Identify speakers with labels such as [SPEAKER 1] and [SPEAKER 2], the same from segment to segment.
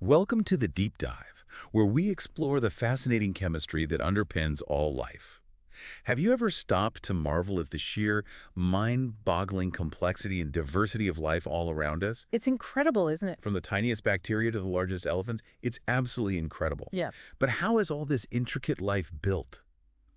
[SPEAKER 1] Welcome to the Deep Dive, where we explore the fascinating chemistry that underpins all life. Have you ever stopped to marvel at the sheer, mind-boggling complexity and diversity of life all around us?
[SPEAKER 2] It's incredible, isn't it?
[SPEAKER 1] From the tiniest bacteria to the largest elephants, it's absolutely incredible.
[SPEAKER 2] Yeah.
[SPEAKER 1] But how is all this intricate life built?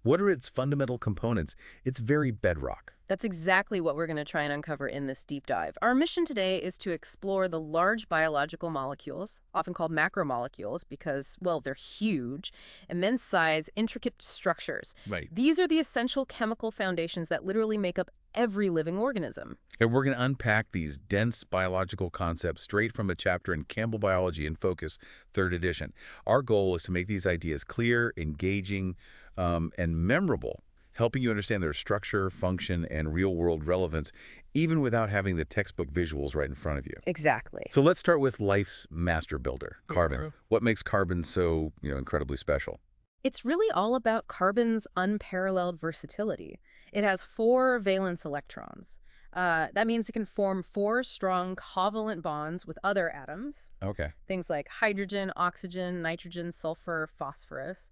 [SPEAKER 1] What are its fundamental components, its very bedrock?
[SPEAKER 2] That's exactly what we're going to try and uncover in this deep dive. Our mission today is to explore the large biological molecules, often called macromolecules because, well, they're huge, immense size, intricate structures.
[SPEAKER 1] Right.
[SPEAKER 2] These are the essential chemical foundations that literally make up every living organism.
[SPEAKER 1] And we're going to unpack these dense biological concepts straight from a chapter in Campbell Biology in Focus, 3rd edition. Our goal is to make these ideas clear, engaging, and memorable, helping you understand their structure, function, and real-world relevance, even without having the textbook visuals right in front of you.
[SPEAKER 2] Exactly.
[SPEAKER 1] So let's start with life's master builder, carbon.
[SPEAKER 2] Yeah.
[SPEAKER 1] What makes carbon so, incredibly special?
[SPEAKER 2] It's really all about carbon's unparalleled versatility. It has 4 valence electrons. That means it can form 4 strong covalent bonds with other atoms,
[SPEAKER 1] Okay.
[SPEAKER 2] things like hydrogen, oxygen, nitrogen, sulfur, phosphorus.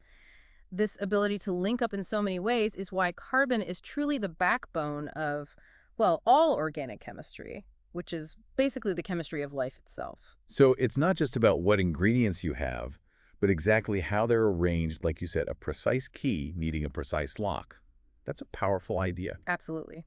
[SPEAKER 2] This ability to link up in so many ways is why carbon is truly the backbone of, well, all organic chemistry, which is basically the chemistry of life itself.
[SPEAKER 1] So it's not just about what ingredients you have, but exactly how they're arranged, like you said, a precise key needing a precise lock. That's a powerful idea.
[SPEAKER 2] Absolutely.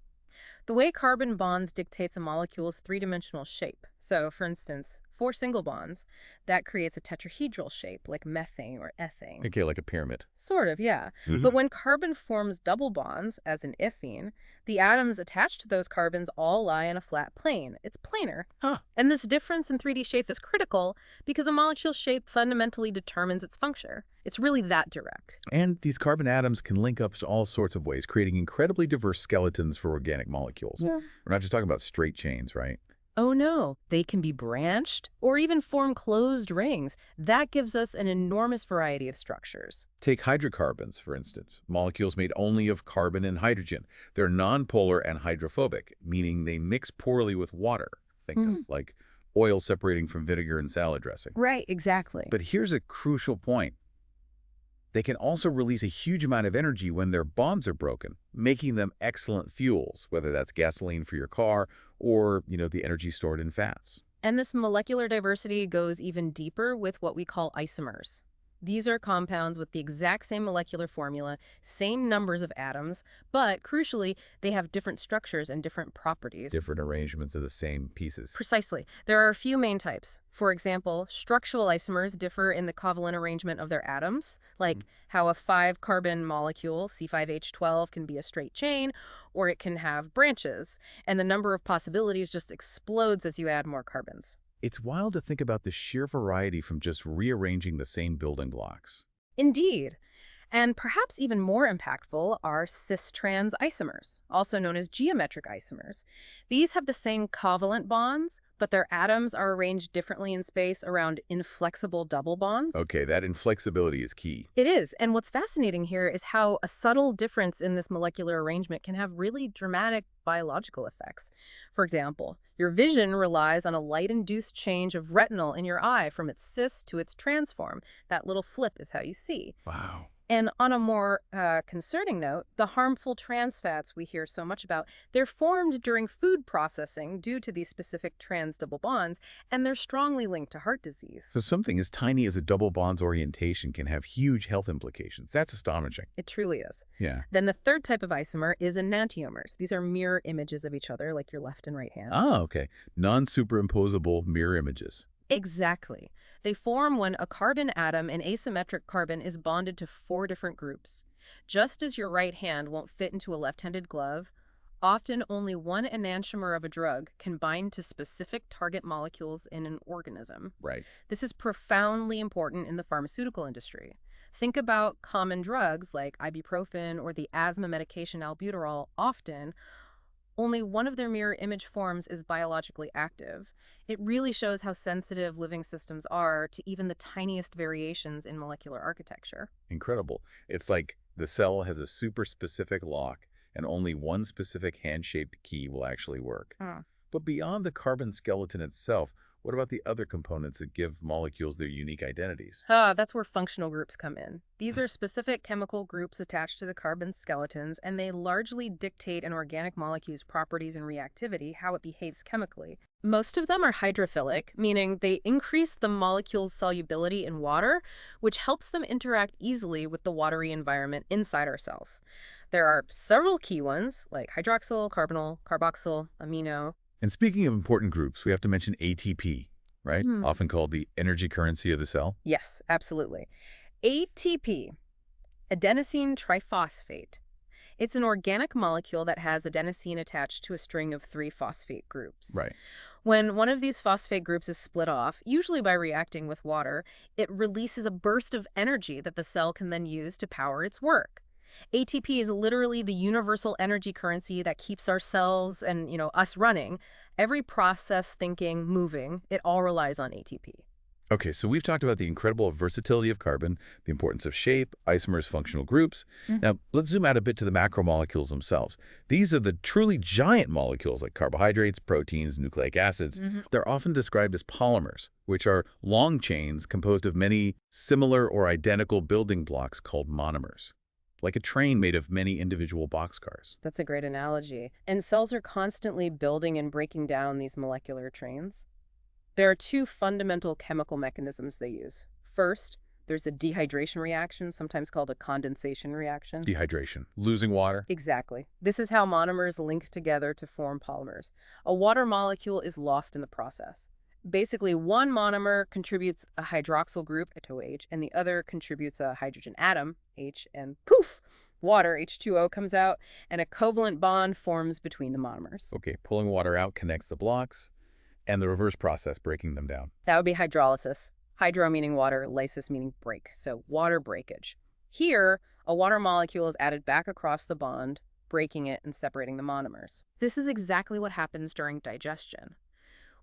[SPEAKER 2] The way carbon bonds dictates a molecule's three-dimensional shape. So, for instance, 4 single bonds, that creates a tetrahedral shape, like methane or ethane.
[SPEAKER 1] Okay, like a pyramid.
[SPEAKER 2] Sort of, yeah. But when carbon forms double bonds, as in ethene, the atoms attached to those carbons all lie in a flat plane. It's planar.
[SPEAKER 1] Huh.
[SPEAKER 2] And this difference in 3D shape is critical because a molecule's shape fundamentally determines its function. It's really that direct.
[SPEAKER 1] And these carbon atoms can link up all sorts of ways, creating incredibly diverse skeletons for organic molecules.
[SPEAKER 2] Yeah.
[SPEAKER 1] We're not just talking about straight chains, right?
[SPEAKER 2] Oh no, they can be branched or even form closed rings. That gives us an enormous variety of structures.
[SPEAKER 1] Take hydrocarbons, for instance, molecules made only of carbon and hydrogen. They're nonpolar and hydrophobic, meaning they mix poorly with water. Think of like oil separating from vinegar in salad dressing.
[SPEAKER 2] Right, exactly.
[SPEAKER 1] But here's a crucial point. They can also release a huge amount of energy when their bonds are broken, making them excellent fuels, whether that's gasoline for your car or, the energy stored in fats.
[SPEAKER 2] And this molecular diversity goes even deeper with what we call isomers. These are compounds with the exact same molecular formula, same numbers of atoms, but crucially, they have different structures and different properties.
[SPEAKER 1] Different arrangements of the same pieces.
[SPEAKER 2] Precisely. There are a few main types. For example, structural isomers differ in the covalent arrangement of their atoms, like how a 5-carbon molecule, C5H12, can be a straight chain, or it can have branches, and the number of possibilities just explodes as you add more carbons.
[SPEAKER 1] It's wild to think about the sheer variety from just rearranging the same building blocks.
[SPEAKER 2] Indeed. And perhaps even more impactful are cis-trans isomers, also known as geometric isomers. These have the same covalent bonds, but their atoms are arranged differently in space around inflexible double bonds.
[SPEAKER 1] Okay, that inflexibility is key.
[SPEAKER 2] It is. And what's fascinating here is how a subtle difference in this molecular arrangement can have really dramatic biological effects. For example, your vision relies on a light-induced change of retinal in your eye from its cis to its trans form. That little flip is how you see.
[SPEAKER 1] Wow.
[SPEAKER 2] And on a more concerning note, the harmful trans fats we hear so much about, they're formed during food processing due to these specific trans double bonds, and they're strongly linked to heart disease.
[SPEAKER 1] So something as tiny as a double bonds orientation can have huge health implications. That's astonishing.
[SPEAKER 2] It truly is.
[SPEAKER 1] Yeah.
[SPEAKER 2] Then the third type of isomer is enantiomers. These are mirror images of each other, like your left and right hand.
[SPEAKER 1] Ah, okay. Non-superimposable mirror images.
[SPEAKER 2] Exactly. They form when a carbon atom in asymmetric carbon is bonded to 4 different groups. Just as your right hand won't fit into a left-handed glove, often only one enantiomer of a drug can bind to specific target molecules in an organism.
[SPEAKER 1] Right.
[SPEAKER 2] This is profoundly important in the pharmaceutical industry. Think about common drugs like ibuprofen or the asthma medication albuterol. Often, only one of their mirror image forms is biologically active. It really shows how sensitive living systems are to even the tiniest variations in molecular architecture.
[SPEAKER 1] Incredible. It's like the cell has a super specific lock and only one specific hand-shaped key will actually work. But beyond the carbon skeleton itself, What about the other components that give molecules their unique identities?
[SPEAKER 2] That's where functional groups come in. These are specific chemical groups attached to the carbon skeletons, and they largely dictate an organic molecule's properties and reactivity, how it behaves chemically. Most of them are hydrophilic, meaning they increase the molecule's solubility in water, which helps them interact easily with the watery environment inside our cells. There are several key ones, like hydroxyl, carbonyl, carboxyl, amino.
[SPEAKER 1] And speaking of important groups, we have to mention ATP, right?
[SPEAKER 2] Hmm.
[SPEAKER 1] Often called the energy currency of the cell.
[SPEAKER 2] Yes, absolutely. ATP, adenosine triphosphate. It's an organic molecule that has adenosine attached to a string of 3 phosphate groups.
[SPEAKER 1] Right.
[SPEAKER 2] When one of these phosphate groups is split off, usually by reacting with water, it releases a burst of energy that the cell can then use to power its work. ATP is literally the universal energy currency that keeps our cells and, us running. Every process, thinking, moving, it all relies on ATP.
[SPEAKER 1] Okay, so we've talked about the incredible versatility of carbon, the importance of shape, isomers, functional groups. Now, let's zoom out a bit to the macromolecules themselves. These are the truly giant molecules like carbohydrates, proteins, nucleic acids. They're often described as polymers, which are long chains composed of many similar or identical building blocks called monomers, like a train made of many individual boxcars.
[SPEAKER 2] That's a great analogy. And cells are constantly building and breaking down these molecular trains. There are 2 fundamental chemical mechanisms they use. First, there's the dehydration reaction, sometimes called a condensation reaction.
[SPEAKER 1] Dehydration, losing water.
[SPEAKER 2] Exactly. This is how monomers link together to form polymers. A water molecule is lost in the process. Basically, one monomer contributes a hydroxyl group, OH, and the other contributes a hydrogen atom, H, and poof, water, H2O, comes out, and a covalent bond forms between the monomers.
[SPEAKER 1] Okay, pulling water out connects the blocks, and the reverse process, breaking them down.
[SPEAKER 2] That would be hydrolysis. Hydro meaning water, lysis meaning break, so water breakage. Here, a water molecule is added back across the bond, breaking it and separating the monomers. This is exactly what happens during digestion.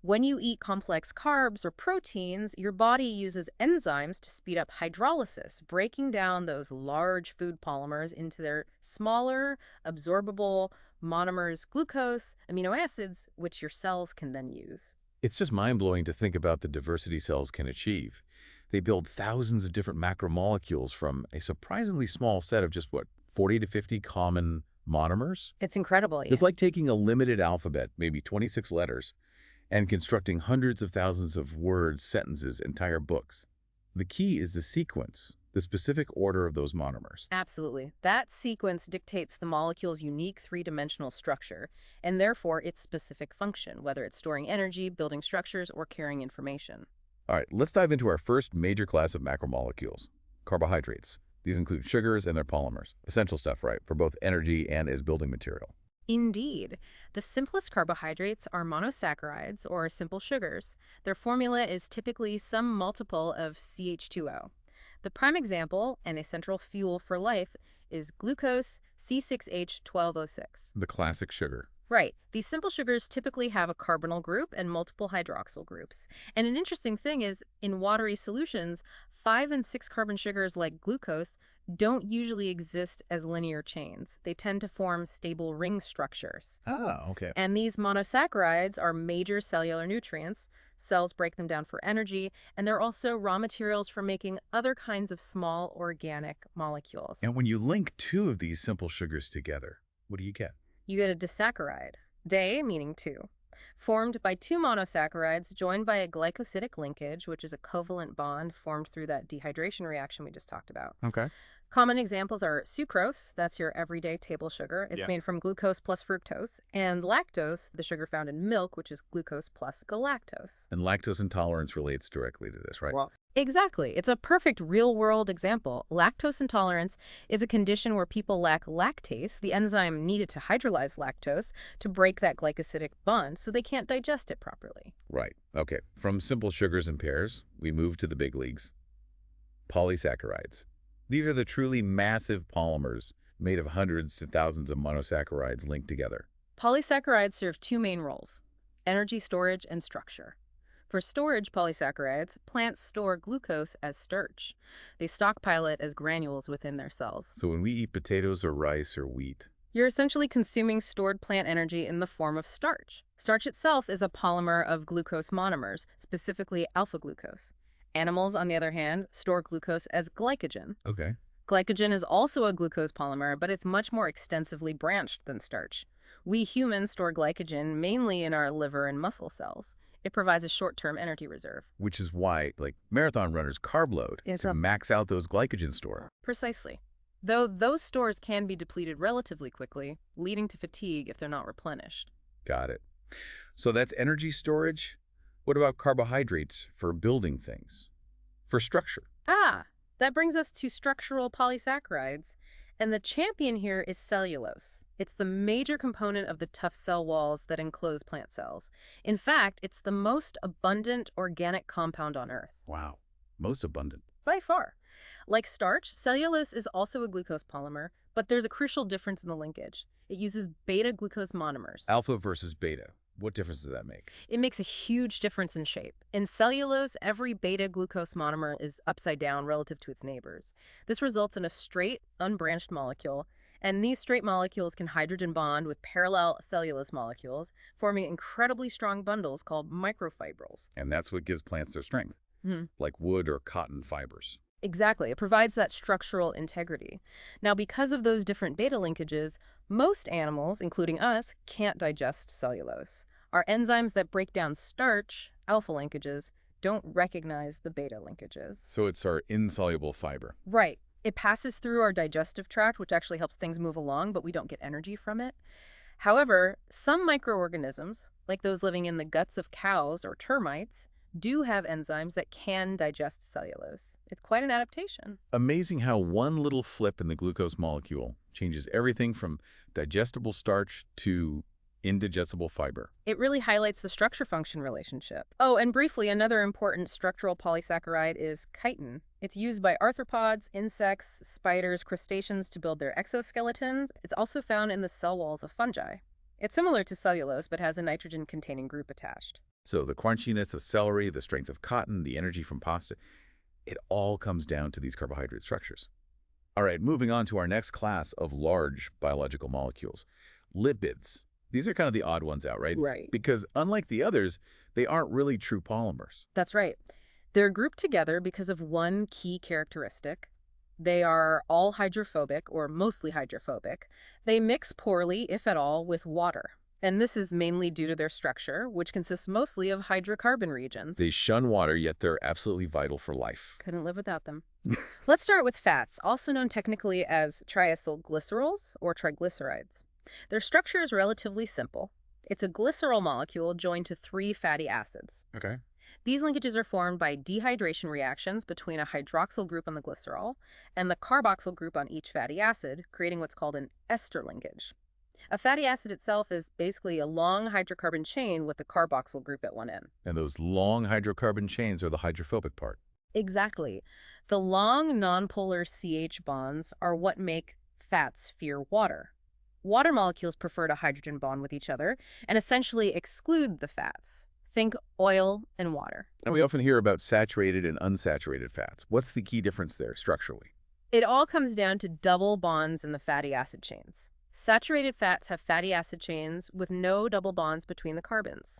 [SPEAKER 2] When you eat complex carbs or proteins, your body uses enzymes to speed up hydrolysis, breaking down those large food polymers into their smaller, absorbable monomers, glucose, amino acids, which your cells can then use.
[SPEAKER 1] It's just mind-blowing to think about the diversity cells can achieve. They build thousands of different macromolecules from a surprisingly small set of just, 40 to 50 common monomers?
[SPEAKER 2] It's incredible.
[SPEAKER 1] It's like taking a limited alphabet, maybe 26 letters, and constructing hundreds of thousands of words, sentences, entire books. The key is the sequence, the specific order of those monomers.
[SPEAKER 2] Absolutely. That sequence dictates the molecule's unique 3-dimensional structure, and therefore its specific function, whether it's storing energy, building structures, or carrying information.
[SPEAKER 1] All right, let's dive into our first major class of macromolecules, carbohydrates. These include sugars and their polymers. Essential stuff, right, for both energy and as building material.
[SPEAKER 2] Indeed. The simplest carbohydrates are monosaccharides, or simple sugars. Their formula is typically some multiple of CH2O. The prime example, and a central fuel for life, is glucose C6H12O6.
[SPEAKER 1] The classic sugar.
[SPEAKER 2] Right. These simple sugars typically have a carbonyl group and multiple hydroxyl groups. And an interesting thing is, in watery solutions, 5 and 6 carbon sugars like glucose don't usually exist as linear chains. They tend to form stable ring structures.
[SPEAKER 1] Oh, okay.
[SPEAKER 2] And these monosaccharides are major cellular nutrients. Cells break them down for energy, and they're also raw materials for making other kinds of small organic molecules.
[SPEAKER 1] And when you link 2 of these simple sugars together, what do you get?
[SPEAKER 2] You get a disaccharide, di meaning 2, formed by 2 monosaccharides joined by a glycosidic linkage, which is a covalent bond formed through that dehydration reaction we just talked about.
[SPEAKER 1] Okay.
[SPEAKER 2] Common examples are sucrose, that's your everyday table sugar. It's made from glucose plus fructose, and lactose, the sugar found in milk, which is glucose plus galactose.
[SPEAKER 1] And lactose intolerance relates directly to this, right?
[SPEAKER 2] Well, exactly. It's a perfect real-world example. Lactose intolerance is a condition where people lack lactase, the enzyme needed to hydrolyze lactose, to break that glycosidic bond, so they can't digest it properly.
[SPEAKER 1] Right. Okay. From simple sugars and pairs, we move to the big leagues. Polysaccharides. These are the truly massive polymers made of hundreds to thousands of monosaccharides linked together.
[SPEAKER 2] Polysaccharides serve 2 main roles: energy storage and structure. For storage polysaccharides, plants store glucose as starch. They stockpile it as granules within their cells.
[SPEAKER 1] So when we eat potatoes or rice or wheat,
[SPEAKER 2] You're essentially consuming stored plant energy in the form of starch. Starch itself is a polymer of glucose monomers, specifically alpha-glucose. Animals, on the other hand, store glucose as glycogen.
[SPEAKER 1] Okay.
[SPEAKER 2] Glycogen is also a glucose polymer, but it's much more extensively branched than starch. We humans store glycogen mainly in our liver and muscle cells. It provides a short-term energy reserve.
[SPEAKER 1] Which is why, like, marathon runners carb load
[SPEAKER 2] It's
[SPEAKER 1] to
[SPEAKER 2] a
[SPEAKER 1] max out those glycogen store.
[SPEAKER 2] Precisely. Though those stores can be depleted relatively quickly, leading to fatigue if they're not replenished.
[SPEAKER 1] Got it. So that's energy storage. What about carbohydrates for building things? For structure?
[SPEAKER 2] That brings us to structural polysaccharides. And the champion here is cellulose. It's the major component of the tough cell walls that enclose plant cells. In fact, it's the most abundant organic compound on Earth.
[SPEAKER 1] Wow. Most abundant.
[SPEAKER 2] By far. Like starch, cellulose is also a glucose polymer, but there's a crucial difference in the linkage. It uses beta-glucose monomers.
[SPEAKER 1] Alpha versus beta. What difference does that make?
[SPEAKER 2] It makes a huge difference in shape. In cellulose, every beta-glucose monomer is upside down relative to its neighbors. This results in a straight, unbranched molecule, and these straight molecules can hydrogen bond with parallel cellulose molecules, forming incredibly strong bundles called microfibrils.
[SPEAKER 1] And that's what gives plants their strength, like wood or cotton fibers.
[SPEAKER 2] Exactly. It provides that structural integrity. Now, because of those different beta linkages, most animals, including us, can't digest cellulose. Our enzymes that break down starch, alpha linkages, don't recognize the beta linkages.
[SPEAKER 1] So it's our insoluble fiber.
[SPEAKER 2] Right. It passes through our digestive tract, which actually helps things move along, but we don't get energy from it. However, some microorganisms, like those living in the guts of cows or termites, do have enzymes that can digest cellulose. It's quite an adaptation.
[SPEAKER 1] Amazing how one little flip in the glucose molecule changes everything from digestible starch to indigestible fiber.
[SPEAKER 2] It really highlights the structure-function relationship. Oh, and briefly, another important structural polysaccharide is chitin. It's used by arthropods, insects, spiders, crustaceans to build their exoskeletons. It's also found in the cell walls of fungi. It's similar to cellulose, but has a nitrogen-containing group attached.
[SPEAKER 1] So the crunchiness of celery, the strength of cotton, the energy from pasta, it all comes down to these carbohydrate structures. All right, moving on to our next class of large biological molecules, lipids. These are kind of the odd ones out, right?
[SPEAKER 2] Right.
[SPEAKER 1] Because unlike the others, they aren't really true polymers.
[SPEAKER 2] That's right. They're grouped together because of one key characteristic. They are all hydrophobic, or mostly hydrophobic. They mix poorly, if at all, with water. And this is mainly due to their structure, which consists mostly of hydrocarbon regions.
[SPEAKER 1] They shun water, yet they're absolutely vital for life.
[SPEAKER 2] Couldn't live without them. Let's start with fats, also known technically as triacylglycerols or triglycerides. Their structure is relatively simple. It's a glycerol molecule joined to 3 fatty acids.
[SPEAKER 1] Okay.
[SPEAKER 2] These linkages are formed by dehydration reactions between a hydroxyl group on the glycerol and the carboxyl group on each fatty acid, creating what's called an ester linkage. A fatty acid itself is basically a long hydrocarbon chain with the carboxyl group at one end.
[SPEAKER 1] And those long hydrocarbon chains are the hydrophobic part.
[SPEAKER 2] Exactly. The long nonpolar CH bonds are what make fats fear water. Water molecules prefer to hydrogen bond with each other and essentially exclude the fats. Think oil and water.
[SPEAKER 1] And we often hear about saturated and unsaturated fats. What's the key difference there structurally?
[SPEAKER 2] It all comes down to double bonds in the fatty acid chains. Saturated fats have fatty acid chains with no double bonds between the carbons.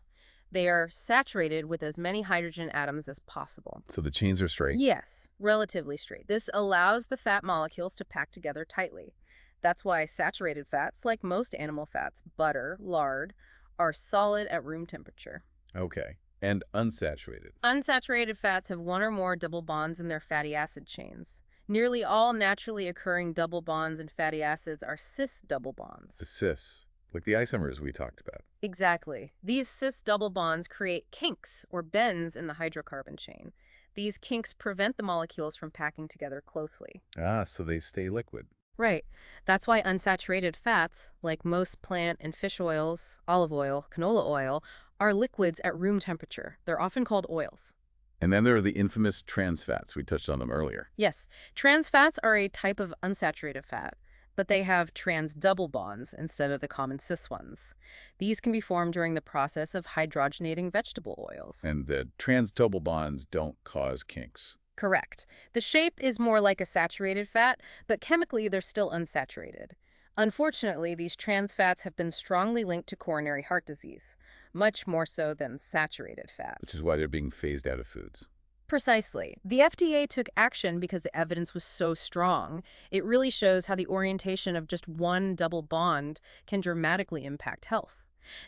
[SPEAKER 2] They are saturated with as many hydrogen atoms as possible.
[SPEAKER 1] So the chains are straight?
[SPEAKER 2] Yes, relatively straight. This allows the fat molecules to pack together tightly. That's why saturated fats, like most animal fats, butter, lard, are solid at room temperature.
[SPEAKER 1] Okay. And unsaturated?
[SPEAKER 2] Unsaturated fats have one or more double bonds in their fatty acid chains. Nearly all naturally occurring double bonds in fatty acids are cis double bonds.
[SPEAKER 1] The cis, like the isomers we talked about.
[SPEAKER 2] Exactly. These cis double bonds create kinks or bends in the hydrocarbon chain. These kinks prevent the molecules from packing together closely.
[SPEAKER 1] So they stay liquid.
[SPEAKER 2] Right. That's why unsaturated fats, like most plant and fish oils, olive oil, canola oil, are liquids at room temperature. They're often called oils.
[SPEAKER 1] And then there are the infamous trans fats. We touched on them earlier.
[SPEAKER 2] Yes, trans fats are a type of unsaturated fat, but they have trans double bonds instead of the common cis ones. These can be formed during the process of hydrogenating vegetable oils.
[SPEAKER 1] And the trans double bonds don't cause kinks.
[SPEAKER 2] Correct. The shape is more like a saturated fat, but chemically they're still unsaturated. Unfortunately, these trans fats have been strongly linked to coronary heart disease, much more so than saturated fat.
[SPEAKER 1] Which is why they're being phased out of foods.
[SPEAKER 2] Precisely. The FDA took action because the evidence was so strong. It really shows how the orientation of just one double bond can dramatically impact health.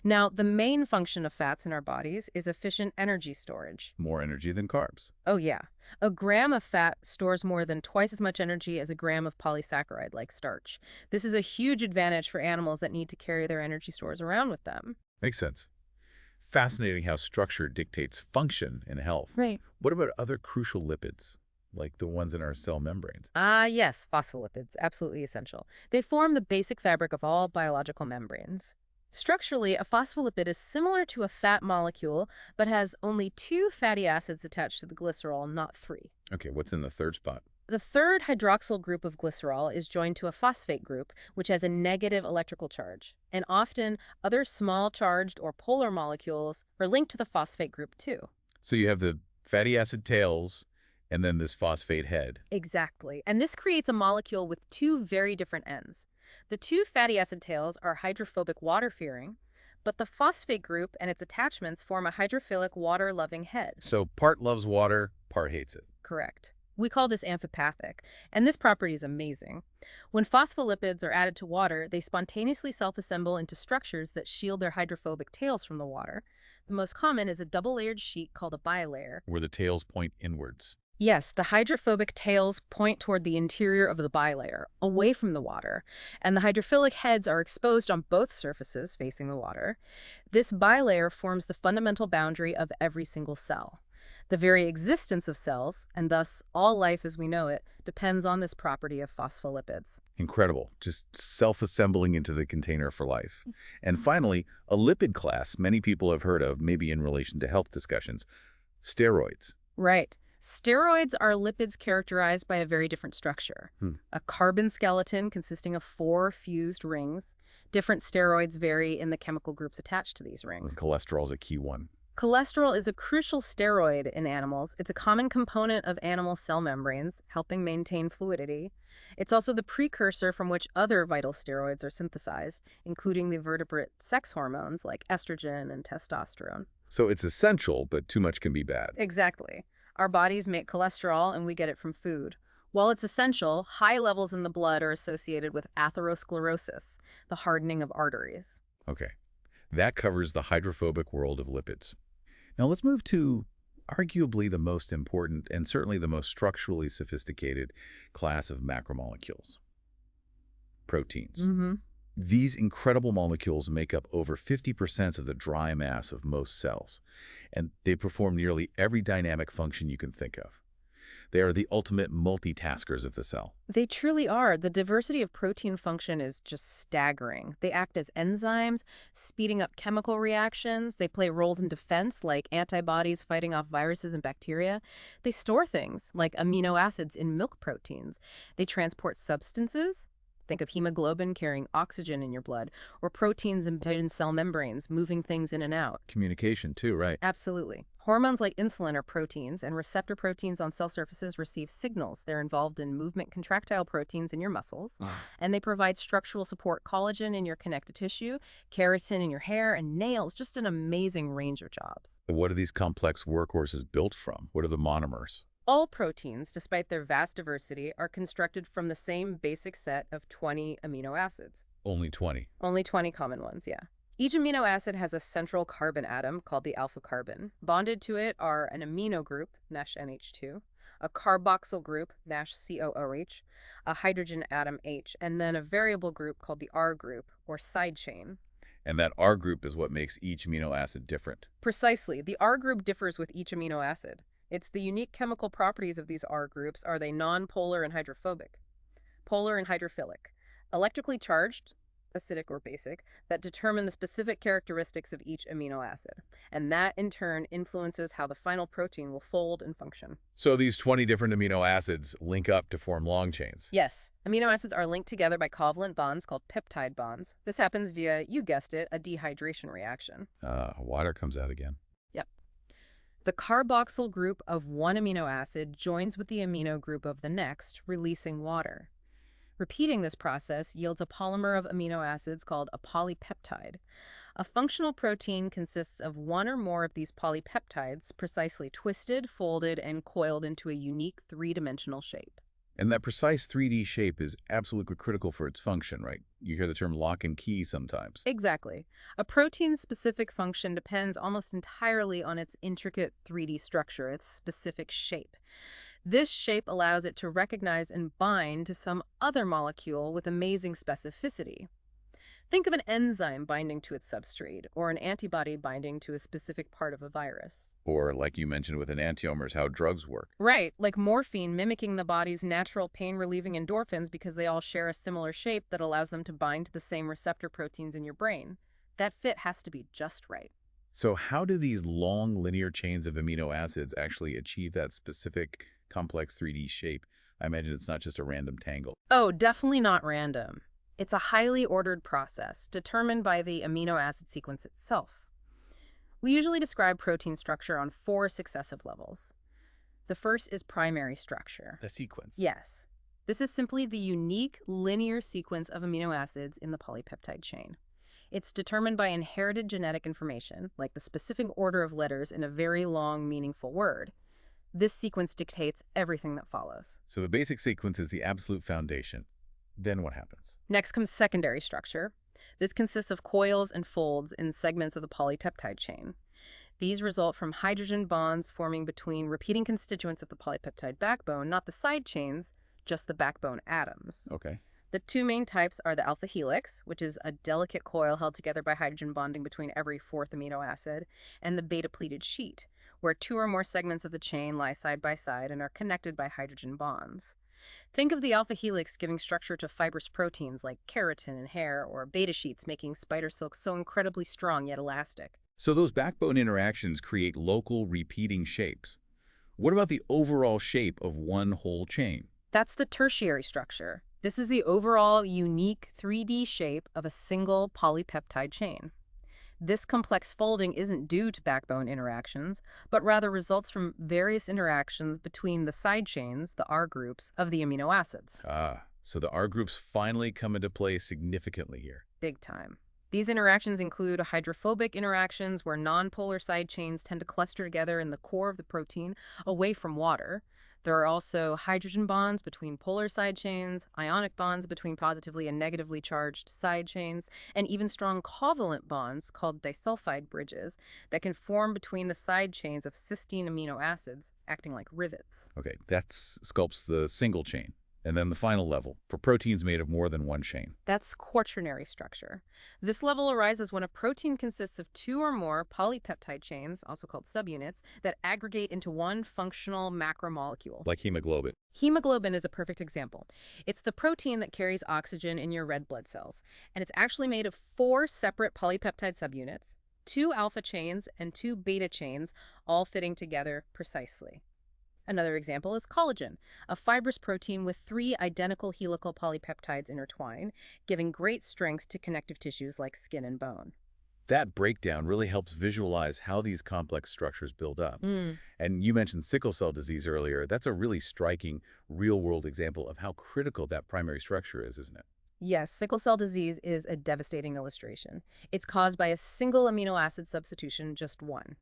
[SPEAKER 2] Now, the main function of fats in our bodies is efficient energy storage.
[SPEAKER 1] More energy than carbs.
[SPEAKER 2] Oh, yeah. A gram of fat stores more than twice as much energy as a gram of polysaccharide, like starch. This is a huge advantage for animals that need to carry their energy stores around with them.
[SPEAKER 1] Makes sense. Fascinating how structure dictates function in health.
[SPEAKER 2] Right.
[SPEAKER 1] What about other crucial lipids, like the ones in our cell membranes?
[SPEAKER 2] Ah, yes, phospholipids, absolutely essential. They form the basic fabric of all biological membranes. Structurally, a phospholipid is similar to a fat molecule, but has only two fatty acids attached to the glycerol, not three.
[SPEAKER 1] Okay, what's in the third spot?
[SPEAKER 2] The third hydroxyl group of glycerol is joined to a phosphate group, which has a negative electrical charge. And often, other small charged or polar molecules are linked to the phosphate group too.
[SPEAKER 1] So you have the fatty acid tails and then this phosphate head.
[SPEAKER 2] Exactly. And this creates a molecule with two very different ends. The two fatty acid tails are hydrophobic water-fearing, but the phosphate group and its attachments form a hydrophilic water-loving head.
[SPEAKER 1] So part loves water, part hates it.
[SPEAKER 2] Correct. We call this amphipathic, and this property is amazing. When phospholipids are added to water, they spontaneously self-assemble into structures that shield their hydrophobic tails from the water. The most common is a double-layered sheet called a bilayer.
[SPEAKER 1] Where the tails point inwards.
[SPEAKER 2] Yes, the hydrophobic tails point toward the interior of the bilayer, away from the water, and the hydrophilic heads are exposed on both surfaces facing the water. This bilayer forms the fundamental boundary of every single cell. The very existence of cells, and thus all life as we know it, depends on this property of phospholipids.
[SPEAKER 1] Incredible. Just self-assembling into the container for life. And finally, a lipid class many people have heard of, maybe in relation to health discussions, steroids.
[SPEAKER 2] Right. Steroids are lipids characterized by a very different structure. A carbon skeleton consisting of 4 fused rings. Different steroids vary in the chemical groups attached to these rings.
[SPEAKER 1] And cholesterol is a key one.
[SPEAKER 2] Cholesterol is a crucial steroid in animals. It's a common component of animal cell membranes, helping maintain fluidity. It's also the precursor from which other vital steroids are synthesized, including the vertebrate sex hormones like estrogen and testosterone.
[SPEAKER 1] So it's essential, but too much can be bad.
[SPEAKER 2] Exactly. Our bodies make cholesterol, and we get it from food. While it's essential, high levels in the blood are associated with atherosclerosis, the hardening of arteries.
[SPEAKER 1] Okay. That covers the hydrophobic world of lipids. Now let's move to arguably the most important and certainly the most structurally sophisticated class of macromolecules. Proteins. These incredible molecules make up over 50% of the dry mass of most cells, and they perform nearly every dynamic function you can think of. They are the ultimate multitaskers of the cell.
[SPEAKER 2] They truly are. The diversity of protein function is just staggering. They act as enzymes, speeding up chemical reactions. They play roles in defense, like antibodies fighting off viruses and bacteria. They store things, like amino acids in milk proteins. They transport substances. Think of hemoglobin carrying oxygen in your blood, or proteins embedded in cell membranes, moving things in and out.
[SPEAKER 1] Communication too, right?
[SPEAKER 2] Absolutely. Hormones like insulin are proteins, and receptor proteins on cell surfaces receive signals. They're involved in movement contractile proteins in your muscles, and they provide structural support, collagen in your connective tissue, keratin in your hair, and nails, just an amazing range of jobs.
[SPEAKER 1] What are these complex workhorses built from? What are the monomers?
[SPEAKER 2] All proteins, despite their vast diversity, are constructed from the same basic set of 20 amino acids.
[SPEAKER 1] Only 20.
[SPEAKER 2] Only 20 common ones, yeah. Each amino acid has a central carbon atom called the alpha carbon. Bonded to it are an amino group, NH2, a carboxyl group, NaCOOH, a hydrogen atom H, and then a variable group called the R group, or side chain.
[SPEAKER 1] And that R group is what makes each amino acid different.
[SPEAKER 2] Precisely. The R group differs with each amino acid. It's the unique chemical properties of these R groups. Are they non-polar and hydrophobic? Polar and hydrophilic. Electrically charged, acidic or basic, that determine the specific characteristics of each amino acid. And that, in turn, influences how the final protein will fold and function.
[SPEAKER 1] So these 20 different amino acids link up to form long chains.
[SPEAKER 2] Yes. Amino acids are linked together by covalent bonds called peptide bonds. This happens via, you guessed it, a dehydration reaction.
[SPEAKER 1] Water comes out again.
[SPEAKER 2] Yep. The carboxyl group of one amino acid joins with the amino group of the next, releasing water. Repeating this process yields a polymer of amino acids called a polypeptide. A functional protein consists of one or more of these polypeptides precisely twisted, folded, and coiled into a unique three-dimensional shape.
[SPEAKER 1] And that precise 3D shape is absolutely critical for its function, right? You hear the term lock and key sometimes.
[SPEAKER 2] Exactly. A protein's specific function depends almost entirely on its intricate 3D structure, its specific shape. This shape allows it to recognize and bind to some other molecule with amazing specificity. Think of an enzyme binding to its substrate, or an antibody binding to a specific part of a virus.
[SPEAKER 1] Or, like you mentioned with enantiomers, how drugs work.
[SPEAKER 2] Right, like morphine mimicking the body's natural pain-relieving endorphins because they all share a similar shape that allows them to bind to the same receptor proteins in your brain. That fit has to be just right.
[SPEAKER 1] So how do these long linear chains of amino acids actually achieve that specific complex 3D shape? I imagine it's not just a random tangle.
[SPEAKER 2] Oh, definitely not random. It's a highly ordered process determined by the amino acid sequence itself. We usually describe protein structure on 4 successive levels. The first is primary structure.
[SPEAKER 1] A sequence.
[SPEAKER 2] Yes. This is simply the unique linear sequence of amino acids in the polypeptide chain. It's determined by inherited genetic information, like the specific order of letters in a very long, meaningful word. This sequence dictates everything that follows.
[SPEAKER 1] So the basic sequence is the absolute foundation. Then what happens?
[SPEAKER 2] Next comes secondary structure. This consists of coils and folds in segments of the polypeptide chain. These result from hydrogen bonds forming between repeating constituents of the polypeptide backbone, not the side chains, just the backbone atoms.
[SPEAKER 1] Okay.
[SPEAKER 2] The 2 main types are the alpha helix, which is a delicate coil held together by hydrogen bonding between every 4th amino acid, and the beta-pleated sheet, where 2 or more segments of the chain lie side by side and are connected by hydrogen bonds. Think of the alpha helix giving structure to fibrous proteins like keratin in hair, or beta sheets making spider silk so incredibly strong yet elastic.
[SPEAKER 1] So those backbone interactions create local repeating shapes. What about the overall shape of one whole chain?
[SPEAKER 2] That's the tertiary structure. This is the overall unique 3D shape of a single polypeptide chain. This complex folding isn't due to backbone interactions, but rather results from various interactions between the side chains, the R groups, of the amino acids.
[SPEAKER 1] So the R groups finally come into play significantly here.
[SPEAKER 2] Big time. These interactions include hydrophobic interactions where nonpolar side chains tend to cluster together in the core of the protein away from water. There are also hydrogen bonds between polar side chains, ionic bonds between positively and negatively charged side chains, and even strong covalent bonds called disulfide bridges that can form between the side chains of cysteine amino acids, acting like rivets.
[SPEAKER 1] Okay, that sculpts the single chain. And then the final level, for proteins made of more than one chain.
[SPEAKER 2] That's quaternary structure. This level arises when a protein consists of 2 or more polypeptide chains, also called subunits, that aggregate into one functional macromolecule.
[SPEAKER 1] Like hemoglobin.
[SPEAKER 2] Hemoglobin is a perfect example. It's the protein that carries oxygen in your red blood cells, and it's actually made of 4 separate polypeptide subunits, 2 alpha chains and 2 beta chains, all fitting together precisely. Another example is collagen, a fibrous protein with 3 identical helical polypeptides intertwined, giving great strength to connective tissues like skin and bone.
[SPEAKER 1] That breakdown really helps visualize how these complex structures build up. And you mentioned sickle cell disease earlier. That's a really striking real-world example of how critical that primary structure is, isn't it?
[SPEAKER 2] Yes, sickle cell disease is a devastating illustration. It's caused by a single amino acid substitution, just one,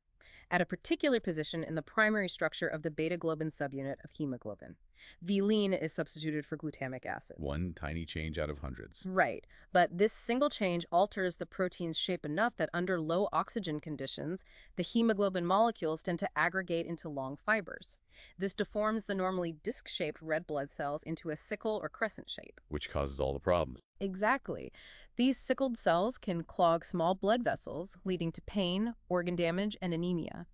[SPEAKER 2] at a particular position in the primary structure of the beta-globin subunit of hemoglobin. Valine is substituted for glutamic acid.
[SPEAKER 1] One tiny change out of hundreds.
[SPEAKER 2] Right, but this single change alters the protein's shape enough that under low oxygen conditions, the hemoglobin molecules tend to aggregate into long fibers. This deforms the normally disc-shaped red blood cells into a sickle or crescent shape.
[SPEAKER 1] Which causes all the problems.
[SPEAKER 2] Exactly. These sickled cells can clog small blood vessels, leading to pain, organ damage, and anemia.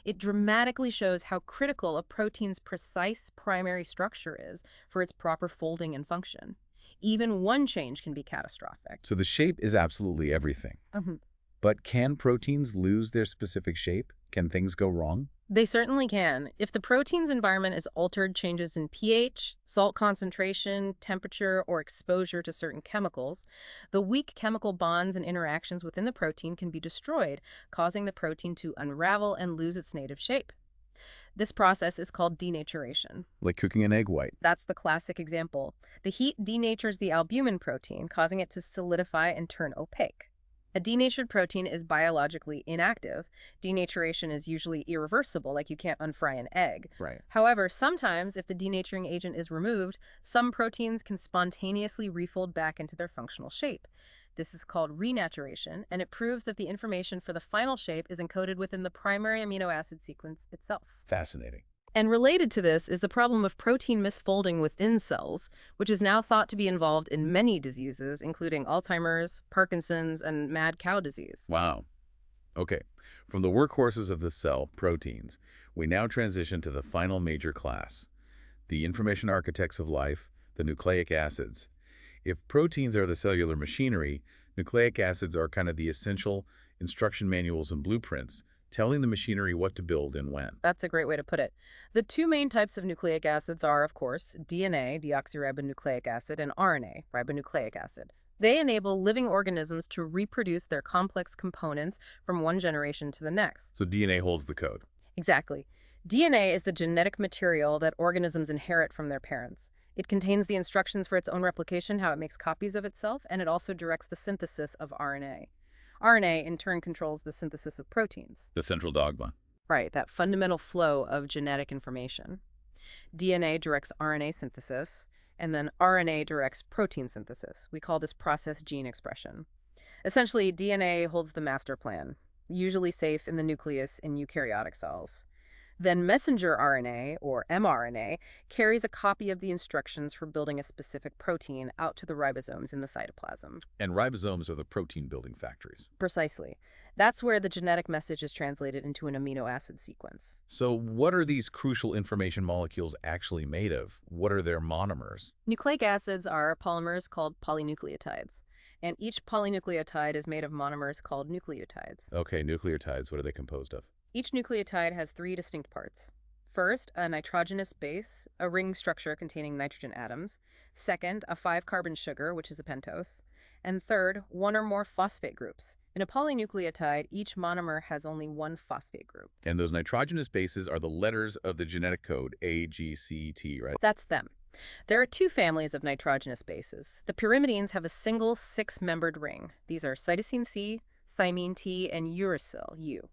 [SPEAKER 2] It dramatically shows how critical a protein's precise primary structure is for its proper folding and function. Even one change can be catastrophic.
[SPEAKER 1] So the shape is absolutely everything. But can proteins lose their specific shape? Can things go wrong?
[SPEAKER 2] They certainly can. If the protein's environment is altered, changes in pH, salt concentration, temperature, or exposure to certain chemicals, the weak chemical bonds and interactions within the protein can be destroyed, causing the protein to unravel and lose its native shape. This process is called denaturation.
[SPEAKER 1] Like cooking an egg white.
[SPEAKER 2] That's the classic example. The heat denatures the albumin protein, causing it to solidify and turn opaque. A denatured protein is biologically inactive. Denaturation is usually irreversible, like you can't unfry an egg.
[SPEAKER 1] Right.
[SPEAKER 2] However, sometimes if the denaturing agent is removed, some proteins can spontaneously refold back into their functional shape. This is called renaturation, and it proves that the information for the final shape is encoded within the primary amino acid sequence itself.
[SPEAKER 1] Fascinating.
[SPEAKER 2] And related to this is the problem of protein misfolding within cells, which is now thought to be involved in many diseases, including Alzheimer's, Parkinson's, and mad cow disease.
[SPEAKER 1] Wow. Okay. From the workhorses of the cell, proteins, we now transition to the final major class, the information architects of life, the nucleic acids. If proteins are the cellular machinery, nucleic acids are kind of the essential instruction manuals and blueprints, telling the machinery what to build and when.
[SPEAKER 2] That's a great way to put it. The two main types of nucleic acids are, of course, DNA, deoxyribonucleic acid, and RNA, ribonucleic acid. They enable living organisms to reproduce their complex components from one generation to the next.
[SPEAKER 1] So DNA holds the code.
[SPEAKER 2] Exactly. DNA is the genetic material that organisms inherit from their parents. It contains the instructions for its own replication, how it makes copies of itself, and it also directs the synthesis of RNA. RNA, in turn, controls the synthesis of proteins.
[SPEAKER 1] The central dogma.
[SPEAKER 2] Right, that fundamental flow of genetic information. DNA directs RNA synthesis, and then RNA directs protein synthesis. We call this process gene expression. Essentially, DNA holds the master plan, usually safe in the nucleus in eukaryotic cells. Then messenger RNA, or mRNA, carries a copy of the instructions for building a specific protein out to the ribosomes in the cytoplasm.
[SPEAKER 1] And ribosomes are the protein-building factories.
[SPEAKER 2] Precisely. That's where the genetic message is translated into an amino acid sequence.
[SPEAKER 1] So what are these crucial information molecules actually made of? What are their monomers?
[SPEAKER 2] Nucleic acids are polymers called polynucleotides, and each polynucleotide is made of monomers called nucleotides.
[SPEAKER 1] Okay, nucleotides, what are they composed of?
[SPEAKER 2] Each nucleotide has three distinct parts. First, a nitrogenous base, a ring structure containing nitrogen atoms. Second, a 5-carbon sugar, which is a pentose. And third, one or more phosphate groups. In a polynucleotide, each monomer has only one phosphate group.
[SPEAKER 1] And those nitrogenous bases are the letters of the genetic code, A, G, C, T, right?
[SPEAKER 2] That's them. There are two families of nitrogenous bases. The pyrimidines have a single 6-membered ring. These are cytosine C, thymine T, and uracil, U.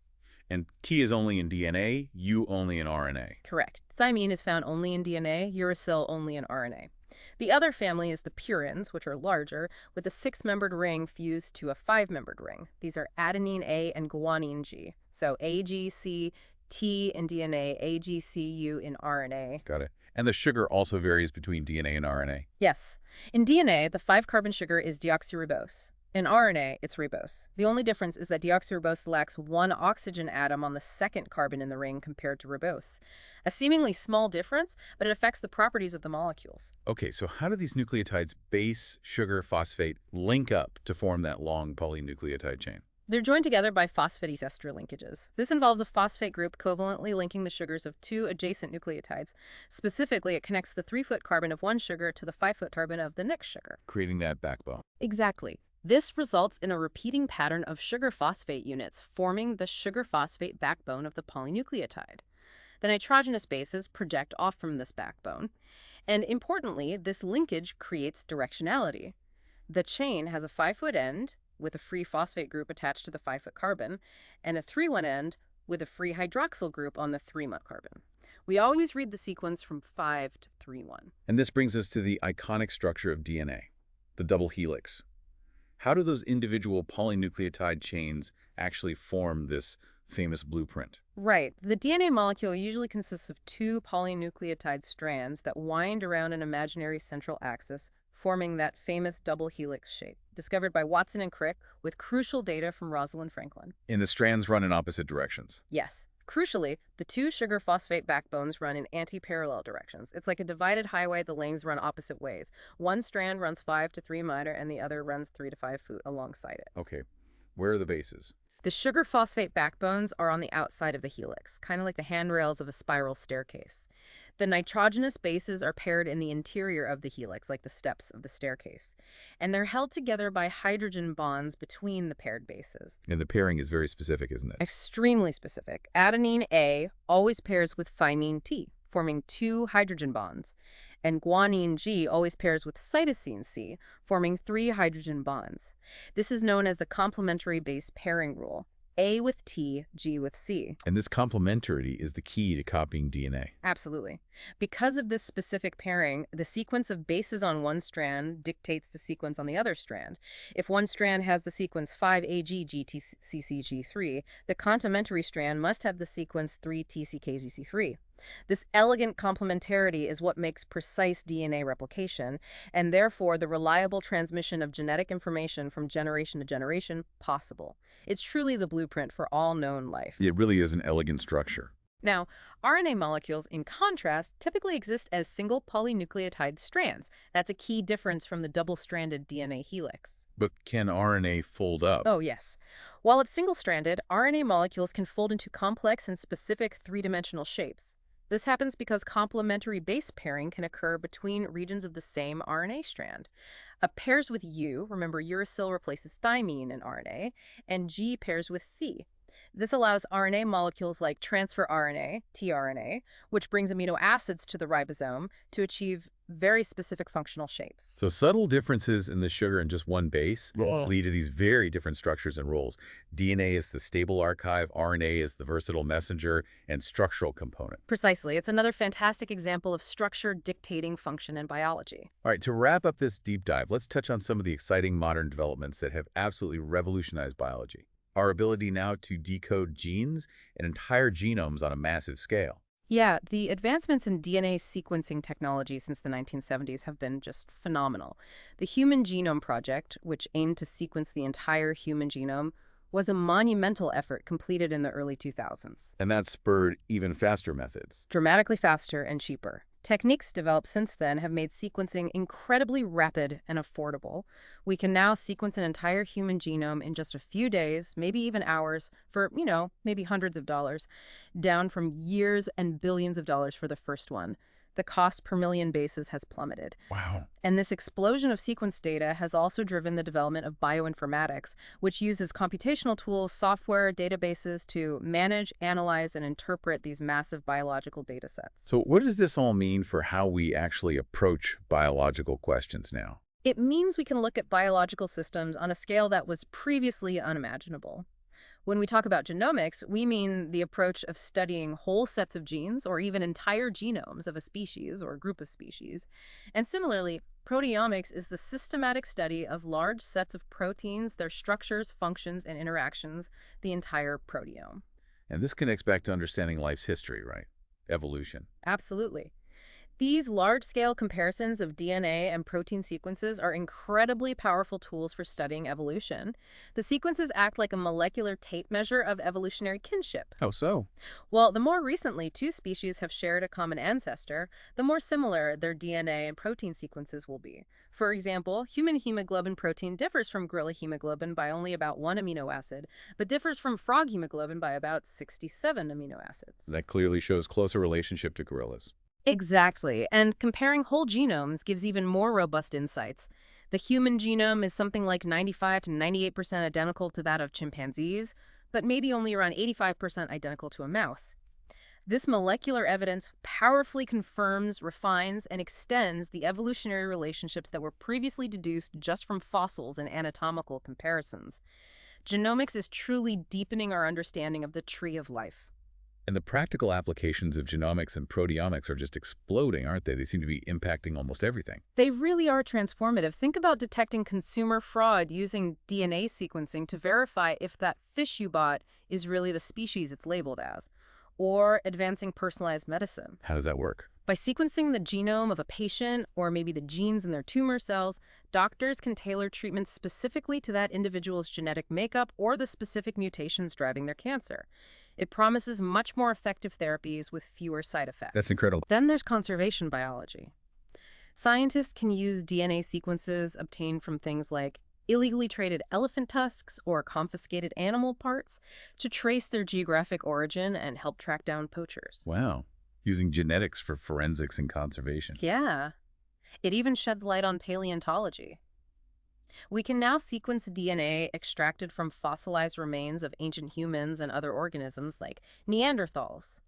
[SPEAKER 1] And T is only in DNA, U only in RNA.
[SPEAKER 2] Correct. Thymine is found only in DNA, uracil only in RNA. The other family is the purines, which are larger, with a 6-membered ring fused to a 5-membered ring. These are adenine A and guanine G. So AGC, T in DNA, AGCU in RNA.
[SPEAKER 1] Got it. And the sugar also varies between DNA and RNA.
[SPEAKER 2] Yes. In DNA, the 5-carbon sugar is deoxyribose. In RNA, it's ribose. The only difference is that deoxyribose lacks one oxygen atom on the second carbon in the ring compared to ribose. A seemingly small difference, but it affects the properties of the molecules.
[SPEAKER 1] Okay, so how do these nucleotides, base, sugar, phosphate, link up to form that long polynucleotide chain?
[SPEAKER 2] They're joined together by phosphate ester linkages. This involves a phosphate group covalently linking the sugars of two adjacent nucleotides. Specifically, it connects the 3' carbon of one sugar to the 5' carbon of the next sugar.
[SPEAKER 1] Creating that backbone.
[SPEAKER 2] Exactly. This results in a repeating pattern of sugar-phosphate units forming the sugar-phosphate backbone of the polynucleotide. The nitrogenous bases project off from this backbone, and importantly, this linkage creates directionality. The chain has a 5' end with a free phosphate group attached to the 5' carbon, and a 3' end with a free hydroxyl group on the 3' carbon. We always read the sequence from 5 to 3'1.
[SPEAKER 1] And this brings us to the iconic structure of DNA, the double helix. How do those individual polynucleotide chains actually form this famous blueprint?
[SPEAKER 2] Right. The DNA molecule usually consists of two polynucleotide strands that wind around an imaginary central axis, forming that famous double helix shape, discovered by Watson and Crick with crucial data from Rosalind Franklin.
[SPEAKER 1] And the strands run in opposite directions.
[SPEAKER 2] Yes. Crucially, the two sugar-phosphate backbones run in anti-parallel directions. It's like a divided highway, the lanes run opposite ways. One strand runs 5 to 3 meter, and the other runs 3 to 5 foot alongside it.
[SPEAKER 1] Okay, where are the bases?
[SPEAKER 2] The sugar-phosphate backbones are on the outside of the helix, kind of like the handrails of a spiral staircase. The nitrogenous bases are paired in the interior of the helix, like the steps of the staircase, and they're held together by hydrogen bonds between the paired bases.
[SPEAKER 1] And the pairing is very specific, isn't it?
[SPEAKER 2] Extremely specific. Adenine A always pairs with thymine T, forming 2 hydrogen bonds, and guanine G always pairs with cytosine C, forming 3 hydrogen bonds. This is known as the complementary base pairing rule. A with T, G with C.
[SPEAKER 1] And this complementarity is the key to copying DNA.
[SPEAKER 2] Absolutely. Because of this specific pairing, the sequence of bases on one strand dictates the sequence on the other strand. If one strand has the sequence 5AG-GTCCG3, the complementary strand must have the sequence 3TCKGC3. This elegant complementarity is what makes precise DNA replication, and therefore the reliable transmission of genetic information from generation to generation possible. It's truly the blueprint for all known life.
[SPEAKER 1] It really is an elegant structure.
[SPEAKER 2] Now, RNA molecules, in contrast, typically exist as single polynucleotide strands. That's a key difference from the double-stranded DNA helix.
[SPEAKER 1] But can RNA fold up?
[SPEAKER 2] Oh, yes. While it's single-stranded, RNA molecules can fold into complex and specific three-dimensional shapes. This happens because complementary base pairing can occur between regions of the same RNA strand. A pairs with U, remember uracil replaces thymine in RNA, and G pairs with C. This allows RNA molecules like transfer RNA, tRNA, which brings amino acids to the ribosome, to achieve very specific functional shapes.
[SPEAKER 1] So subtle differences in the sugar in just one base lead to these very different structures and roles. DNA is the stable archive, RNA is the versatile messenger, and structural component.
[SPEAKER 2] Precisely. It's another fantastic example of structure dictating function in biology.
[SPEAKER 1] All right, to wrap up this deep dive, let's touch on some of the exciting modern developments that have absolutely revolutionized biology. Our ability now to decode genes and entire genomes on a massive scale.
[SPEAKER 2] Yeah, the advancements in DNA sequencing technology since the 1970s have been just phenomenal. The Human Genome Project, which aimed to sequence the entire human genome, was a monumental effort completed in the early 2000s.
[SPEAKER 1] And that spurred even faster methods.
[SPEAKER 2] Dramatically faster and cheaper. Techniques developed since then have made sequencing incredibly rapid and affordable. We can now sequence an entire human genome in just a few days, maybe even hours, for, maybe hundreds of dollars, down from years and billions of dollars for the first one. The cost per million bases has plummeted.
[SPEAKER 1] Wow.
[SPEAKER 2] And this explosion of sequence data has also driven the development of bioinformatics, which uses computational tools, software, databases to manage, analyze, and interpret these massive biological data sets.
[SPEAKER 1] So what does this all mean for how we actually approach biological questions now?
[SPEAKER 2] It means we can look at biological systems on a scale that was previously unimaginable. When we talk about genomics, we mean the approach of studying whole sets of genes or even entire genomes of a species or group of species. And similarly, proteomics is the systematic study of large sets of proteins, their structures, functions, and interactions, the entire proteome.
[SPEAKER 1] And this connects back to understanding life's history, right? Evolution.
[SPEAKER 2] Absolutely. These large-scale comparisons of DNA and protein sequences are incredibly powerful tools for studying evolution. The sequences act like a molecular tape measure of evolutionary kinship.
[SPEAKER 1] How so?
[SPEAKER 2] Well, the more recently two species have shared a common ancestor, the more similar their DNA and protein sequences will be. For example, human hemoglobin protein differs from gorilla hemoglobin by only about 1 amino acid, but differs from frog hemoglobin by about 67 amino acids.
[SPEAKER 1] That clearly shows closer relationship to gorillas.
[SPEAKER 2] Exactly, and comparing whole genomes gives even more robust insights. The human genome is something like 95 to 98% identical to that of chimpanzees, but maybe only around 85% identical to a mouse. This molecular evidence powerfully confirms, refines, and extends the evolutionary relationships that were previously deduced just from fossils and anatomical comparisons. Genomics is truly deepening our understanding of the tree of life.
[SPEAKER 1] And the practical applications of genomics and proteomics are just exploding, aren't they? They seem to be impacting almost everything.
[SPEAKER 2] They really are transformative. Think about detecting consumer fraud using DNA sequencing to verify if that fish you bought is really the species it's labeled as, or advancing personalized medicine.
[SPEAKER 1] How does that work?
[SPEAKER 2] By sequencing the genome of a patient, or maybe the genes in their tumor cells, doctors can tailor treatments specifically to that individual's genetic makeup or the specific mutations driving their cancer. It promises much more effective therapies with fewer side effects.
[SPEAKER 1] That's incredible.
[SPEAKER 2] Then there's conservation biology. Scientists can use DNA sequences obtained from things like illegally traded elephant tusks or confiscated animal parts to trace their geographic origin and help track down poachers.
[SPEAKER 1] Wow. using genetics for forensics and conservation.
[SPEAKER 2] Yeah. It even sheds light on paleontology. We can now sequence DNA extracted from fossilized remains of ancient humans and other organisms like Neanderthals.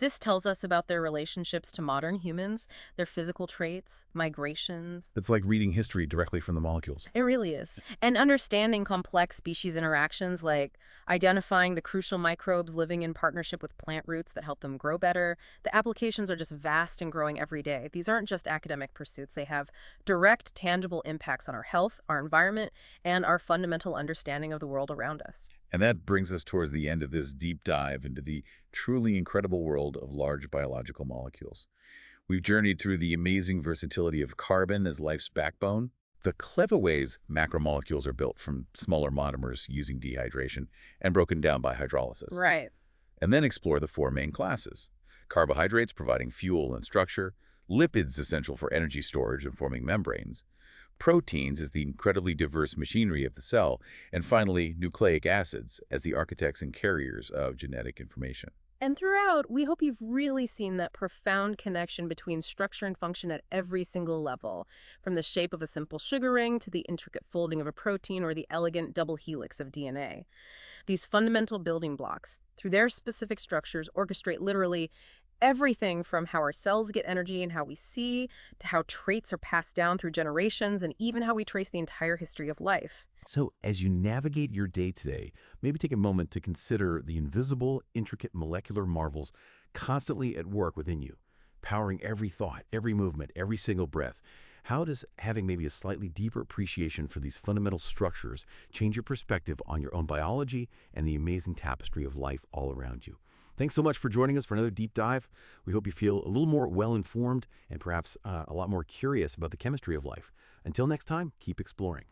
[SPEAKER 2] This tells us about their relationships to modern humans, their physical traits, migrations.
[SPEAKER 1] It's like reading history directly from the molecules.
[SPEAKER 2] It really is. And understanding complex species interactions, like identifying the crucial microbes living in partnership with plant roots that help them grow better. The applications are just vast and growing every day. These aren't just academic pursuits. They have direct, tangible impacts on our health, our environment, and our fundamental understanding of the world around us.
[SPEAKER 1] And that brings us towards the end of this deep dive into the truly incredible world of large biological molecules. We've journeyed through the amazing versatility of carbon as life's backbone, the clever ways macromolecules are built from smaller monomers using dehydration and broken down by hydrolysis,
[SPEAKER 2] Right.
[SPEAKER 1] and then explore the four main classes: carbohydrates providing fuel and structure, lipids essential for energy storage and forming membranes, proteins as the incredibly diverse machinery of the cell, and finally, nucleic acids as the architects and carriers of genetic information.
[SPEAKER 2] And throughout, we hope you've really seen that profound connection between structure and function at every single level, from the shape of a simple sugar ring to the intricate folding of a protein or the elegant double helix of DNA. These fundamental building blocks, through their specific structures, orchestrate literally everything from how our cells get energy and how we see, to how traits are passed down through generations, and even how we trace the entire history of life.
[SPEAKER 3] So, as you navigate your day today, maybe take a moment to consider the invisible, intricate molecular marvels constantly at work within you, powering every thought, every movement, every single breath. How does having maybe a slightly deeper appreciation for these fundamental structures change your perspective on your own biology and the amazing tapestry of life all around you? Thanks so much for joining us for another deep dive. We hope you feel a little more well-informed and perhaps a lot more curious about the chemistry of life. Until next time, keep exploring.